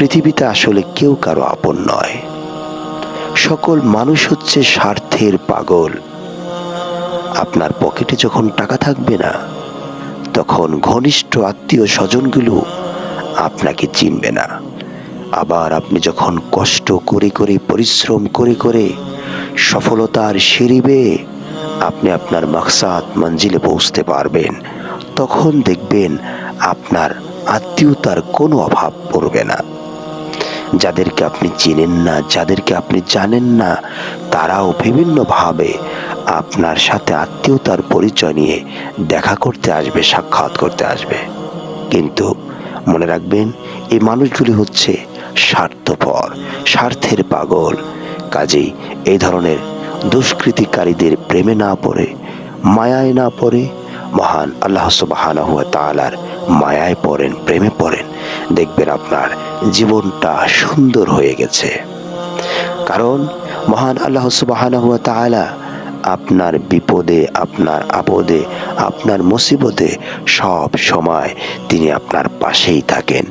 পৃথিবীতে আসলে কেউ কারো আপন নয়। সকল মানুষ হচ্ছে স্বার্থের পাগল। আপনার পকেটে যখন টাকা থাকবে না, তখন ঘনিষ্ঠ আত্মীয় স্বজনগুলো আপনাকে চিনবে না। আবার আপনি যখন কষ্ট করে করে, পরিশ্রম করে করে সফলতার সিঁড়ি বেয়ে আপনি আপনার মাকসাদ মঞ্জিলে পৌঁছতে পারবেন, তখন দেখবেন আপনার আত্মীয়তার কোনো অভাব পড়বে না। যাদেরকে আপনি চিনেন না, যাদেরকে আপনি জানেন না, তারাও বিভিন্নভাবে আপনার সাথে আত্মীয়তার পরিচয় নিয়ে দেখা করতে আসবে, সাক্ষাৎ করতে আসবে। কিন্তু মনে রাখবেন, এই মানুষগুলি হচ্ছে স্বার্থপর, স্বার্থের পাগল। কাজেই এই ধরনের দুষ্কৃতিকারীদের প্রেমে না পড়ে, মায়ায় না পড়ে, মহান আল্লাহ সুবহানাহু ওয়া তাআলার মায়ায় পড়েন, প্রেমে পড়েন। দেখবেন আপনার জীবনটা সুন্দর হয়ে গেছে। কারণ মহান আল্লাহ সুবহানাহু ওয়া তাআলা আপনার বিপদে, আপনার আপদে, আপনার মুসিবতে সব সময় তিনি আপনার পাশেই থাকেন।